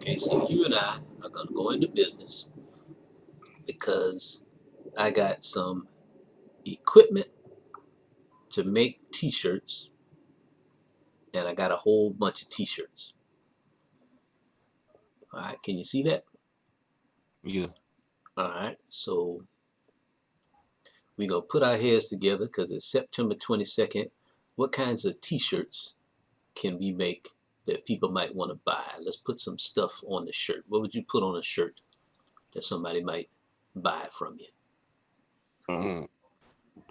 Okay, so you and I are gonna go into business because I got some equipment to make t-shirts and I got a whole bunch of t-shirts. All right, can you see that? Yeah. All right, so we gonna put our heads together because it's September 22nd. What kinds of t-shirts can we make that people might want to buy? Let's put some stuff on the shirt. What would you put on a shirt that somebody might buy from you? Um,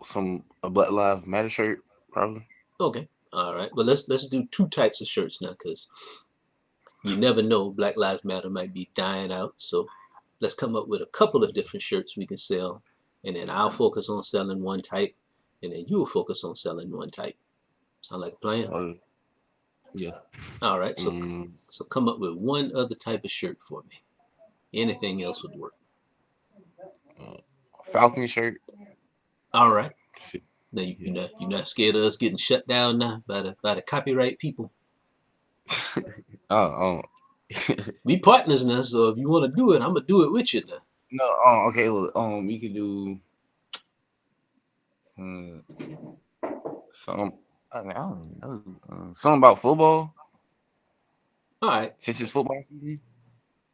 some a Black Lives Matter shirt, probably. Okay, all right, but let's do two types of shirts now because you never know. Black Lives Matter might be dying out. So let's come up with a couple of different shirts we can sell. And then I'll focus on selling one type. And then you'll focus on selling one type. Sound like a plan? Uh, yeah. All right. So Um, so come up with one other type of shirt for me. Anything else would work. uh, Falcon shirt. All right. Shit. Now Yeah. you're not scared of us getting shut down now by the copyright people. Oh, We partners now, so if you want to do it, I'm gonna do it with you now. no. Okay. Look. We could do um, some. I don't know. Something about football. All right. Since it's football season.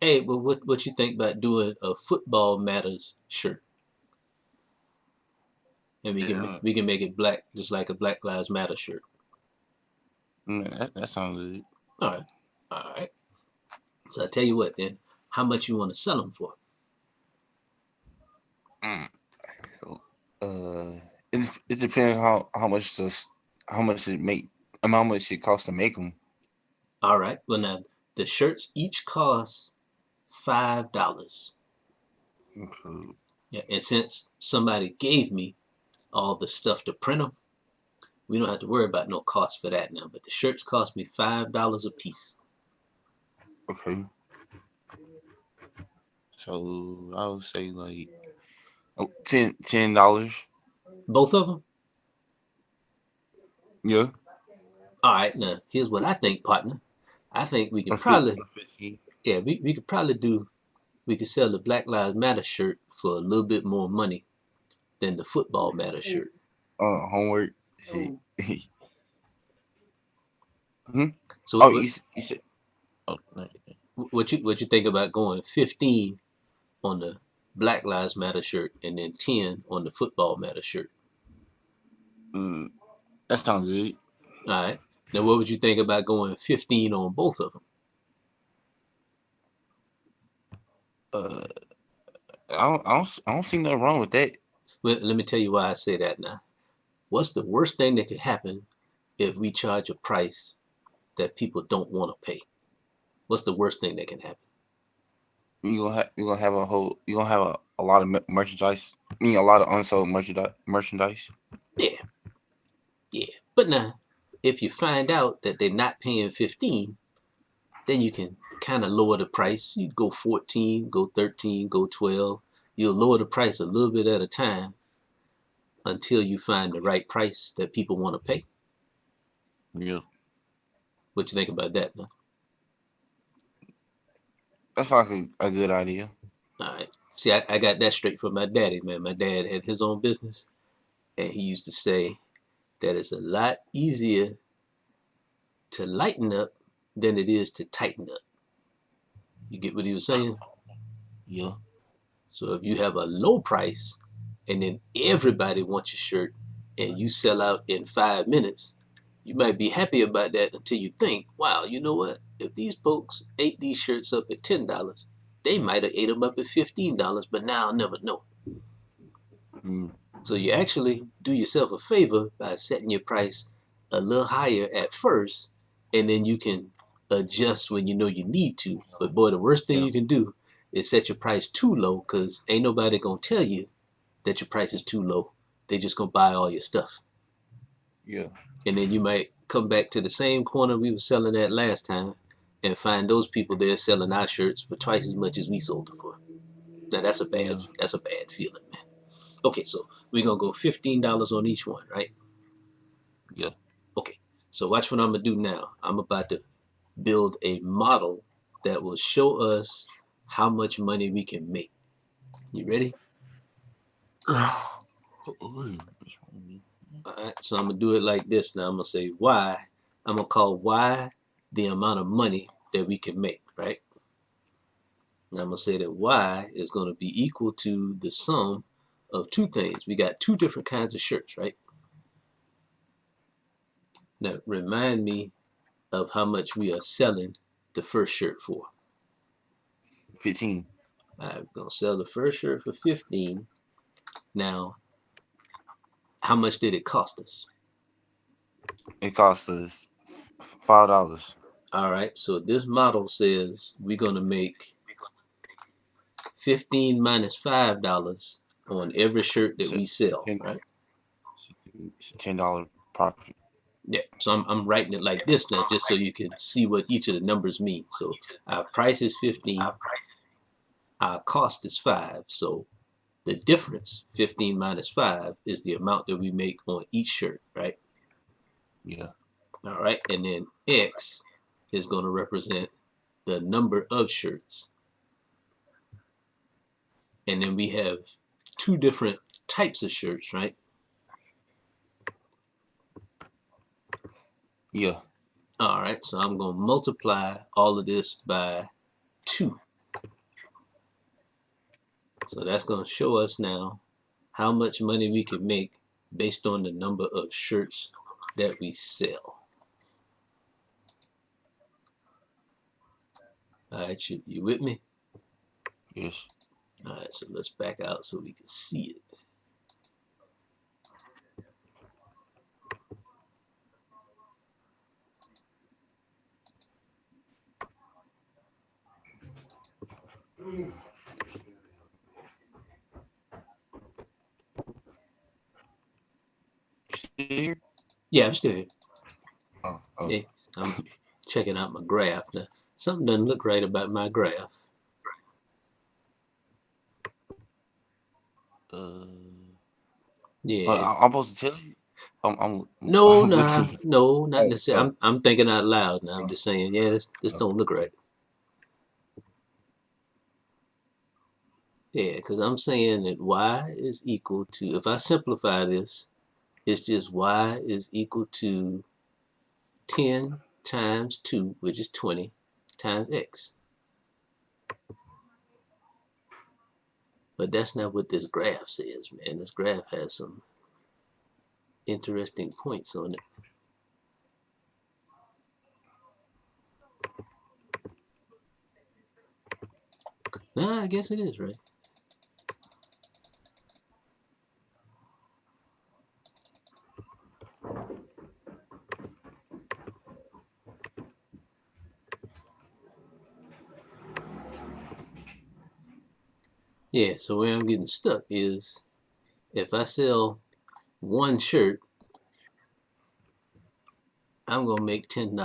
Hey, well, what you think about doing a football matters shirt? And Yeah. we can make it black, just like a Black Lives Matter shirt. That sounds good. All right, all right. So I tell you what, then, how much you want to sell them for? Mm. It depends how much it make. How much it costs to make them. All right. Well, now the shirts each cost $5. Okay. Yeah, and since somebody gave me all the stuff to print them, we don't have to worry about no cost for that now. But the shirts cost me $5 a piece. Okay. So I would say like $10. Both of them. Yeah. All right. Now here's what I think, partner. I think we could On probably, a 15. yeah, we could probably do. We could sell the Black Lives Matter shirt for a little bit more money than the Football Matter shirt. Homework. Shit. hmm? So Oh, what you said. Oh, no. what you think about going 15 on the Black Lives Matter shirt and then 10 on the Football Matter shirt? Mm, that sounds good. All right. Now what would you think about going 15 on both of them? Uh, I don't see nothing wrong with that. Well, let me tell you why I say that now. What's the worst thing that could happen if we charge a price that people don't want to pay? What's the worst thing that can happen? You gonna have you gonna have a lot of merchandise. I mean, a lot of unsold merchandise. Yeah, yeah. But now, if you find out that they're not paying 15, then you can kind of lower the price. You go 14, go 13, go 12. You'll lower the price a little bit at a time until you find the right price that people want to pay. Yeah, What you think about that now? that's like a good idea. All right. See, I got that straight from my daddy, man. My dad had his own business, and he used to say that it's a lot easier to lighten up than it is to tighten up. You get what he was saying? Yeah, So if you have a low price and then everybody wants your shirt and you sell out in 5 minutes, you might be happy about that until you think, wow, you know what? If these folks ate these shirts up at $10, they might have ate them up at $15, but now I'll never know. mm, So you actually do yourself a favor by setting your price a little higher at first, and then you can adjust when you know you need to. But boy, the worst thing yeah, you can do is set your price too low because ain't nobody gonna tell you that your price is too low. They just gonna buy all your stuff. yeah. And then you might come back to the same corner we were selling at last time and find those people there selling our shirts for twice as much as we sold them for. Now Yeah, that's a bad feeling, man. Okay, so we're gonna go $15 on each one, right? yeah. Okay, so watch what I'm gonna do now. I'm about to build a model that will show us how much money we can make. You ready? All All right, so I'm gonna do it like this now. I'm gonna say Y. I'm gonna call Y the amount of money that we can make, right? And I'm gonna say that Y is gonna be equal to the sum of two things. We got two different kinds of shirts, right? Now remind me of how much we are selling the first shirt for. 15. I'm gonna sell the first shirt for 15. Now, how much did it cost us? It costs us $5. All right, so this model says we're gonna make 15 minus $5 on every shirt that we sell, $10, right? $10 profit. Yeah, so I'm writing it like this now just so you can see what each of the numbers mean. So our price is 15, our cost is 5. So the difference, 15 minus 5, is the amount that we make on each shirt, right? Yeah. All right, and then X is going to represent the number of shirts. And then we have two different types of shirts, right? Yeah. All right, so I'm going to multiply all of this by 2. So that's going to show us now how much money we can make based on the number of shirts that we sell. All right, you with me? Yes. All right, so let's back out so we can see it. Still here? Yeah, I'm still here. Oh. Yeah, I'm checking out my graph. Now, something doesn't look right about my graph. Uh, Yeah. I'm supposed to tell you. I'm No, I'm nah, looking. no, not Oh, necessarily. oh, I'm thinking out loud now. I'm oh, just saying, yeah, this okay. don't look right. Yeah, because I'm saying that Y is equal to, if I simplify this, it's just Y is equal to 10 times 2, which is 20, times X. But that's not what this graph says, man. This graph has some interesting points on it. Nah, I guess it is, right? Yeah, so where I'm getting stuck is if I sell one shirt, I'm going to make $10.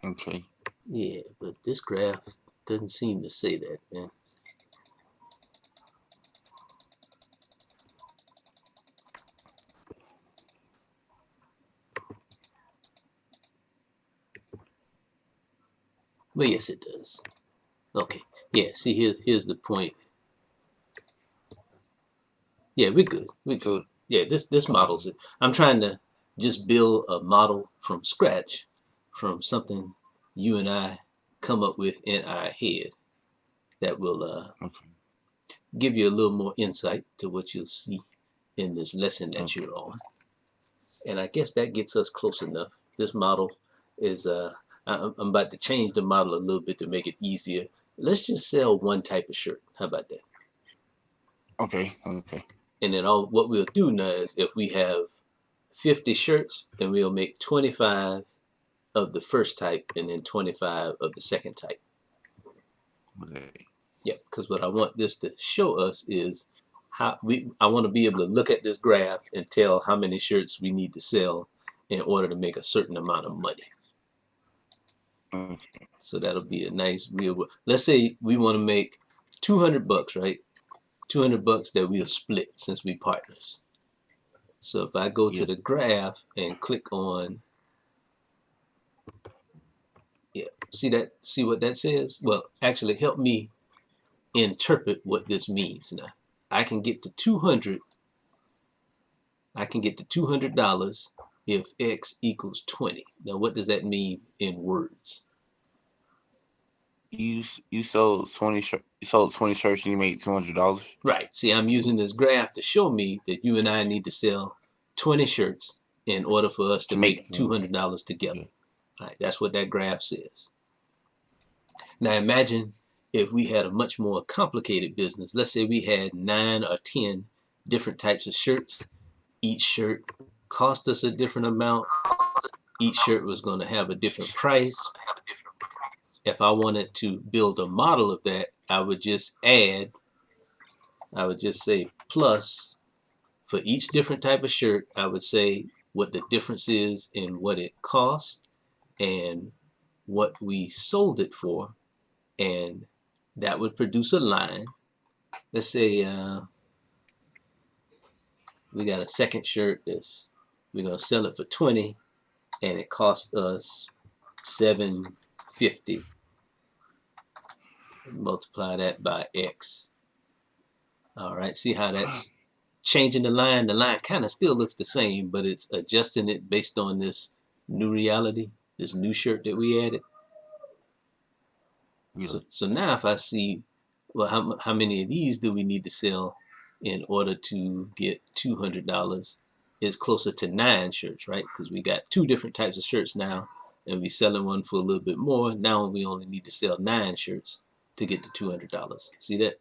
Okay. Yeah, but this graph doesn't seem to say that, man. But yes, it does. Okay. Yeah, see, here's the point. Yeah, we're good. We're good. So Yeah, this model's it. I'm trying to just build a model from scratch from something you and I come up with in our head that will okay. give you a little more insight to what you'll see in this lesson that Okay. you're on. And I guess that gets us close enough. This model is, I'm about to change the model a little bit to make it easier. Let's just sell one type of shirt. How about that? Okay. Okay. And then what we'll do now is if we have 50 shirts, then we'll make 25 of the first type and then 25 of the second type. Okay. Yeah, because what I want this to show us is I want to be able to look at this graph and tell how many shirts we need to sell in order to make a certain amount of money. Okay. So that'll be a nice real. Let's say we want to make $200, right? $200 that we'll split since we partners. So if I go to Yeah. the graph and click on See that? See what that says? Well, actually, help me interpret what this means. Now, I can get to 200. I can get to $200 if X equals 20. Now, what does that mean in words? You sold 20 shirts and you made $200. Right. See, I'm using this graph to show me that you and I need to sell 20 shirts in order for us to To make make $200 together. yeah. All right. That's what that graph says. Now, imagine if we had a much more complicated business. Let's say we had 9 or 10 different types of shirts. Each shirt cost us a different amount. Each shirt was going to have a different price. If I wanted to build a model of that, I would just say plus for each different type of shirt, I would say what the difference is in what it cost and what we sold it for, and that would produce a line. Let's say we got a second shirt that's we're gonna sell it for 20, and it cost us 750. Multiply that by X. All right, see how that's changing the line? The line kind of still looks the same, but it's adjusting it based on this new reality, this new shirt that we added. Yeah. So now if I see, well, how many of these do we need to sell in order to get $200? It's closer to 9 shirts, right? Because we got 2 different types of shirts now, and we selling one for a little bit more. Now we only need to sell 9 shirts to get to $200. See that?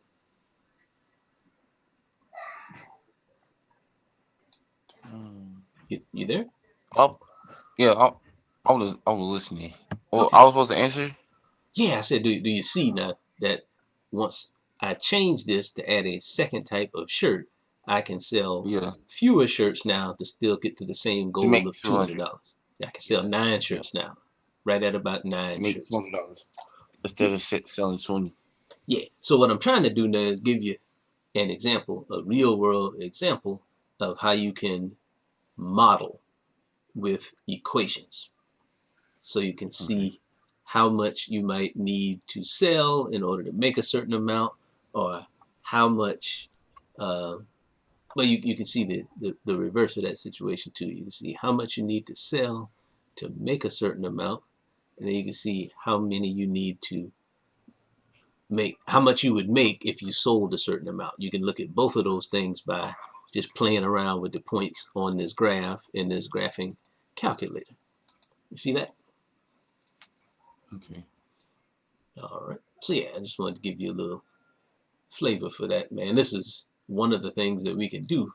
You there? Oh, yeah. I was listening. Well, Okay. I was supposed to answer. Yeah, I said, do you see now that once I change this to add a second type of shirt, I can sell Yeah. fewer shirts now to still get to the same To goal make of $200. $200. I can sell 9 Yeah. shirts now, right at about To 9 make two shirts. hundred dollars instead Yeah, of selling 20. yeah. So what I'm trying to do now is give you an example, a real world example of how you can model with equations. So you can Okay. see how much you might need to sell in order to make a certain amount, or how much. Uh, well, you can see the reverse of that situation too. You can see how much you need to sell to make a certain amount, and then you can see how many you need to make, how much you would make if you sold a certain amount. You can look at both of those things by just playing around with the points on this graph in this graphing calculator. You see that? Okay. All right. So yeah, I just wanted to give you a little flavor for that, man. This is one of the things that we can do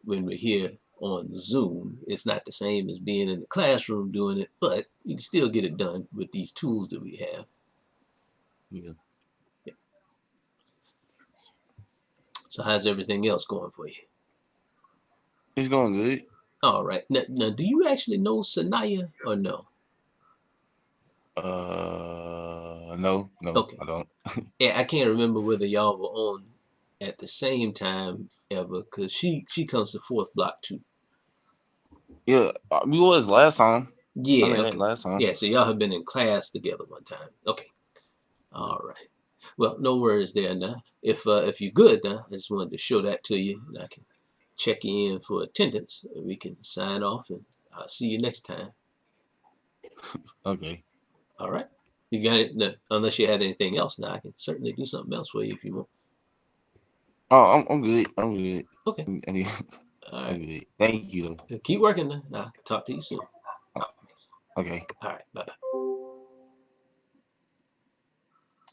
when we're here on Zoom. It's not the same as being in the classroom doing it, but you can still get it done with these tools that we have. Yeah. Yeah. So how's everything else going for you? It's going good. All right. Now do you actually know Sanaya or no? No, Okay. I don't. Yeah, I can't remember whether y'all were on at the same time ever, because she comes to fourth block too. Yeah, we was last time. I Yeah, mean, that okay. last time. Yeah, so y'all have been in class together one time. Okay. Yeah. All right. Well, no worries there now. If you're good now, I just wanted to show that to you, and I can check you in for attendance. And we can sign off, and I'll see you next time. Okay. All right. You got it. No, unless you had anything else, now I can certainly do something else for you if you want. Oh, I'm good. I'm good. Okay. I'm All I'm right. good. Thank you though. Keep working now. I'll talk to you soon. Okay. All right. Bye bye.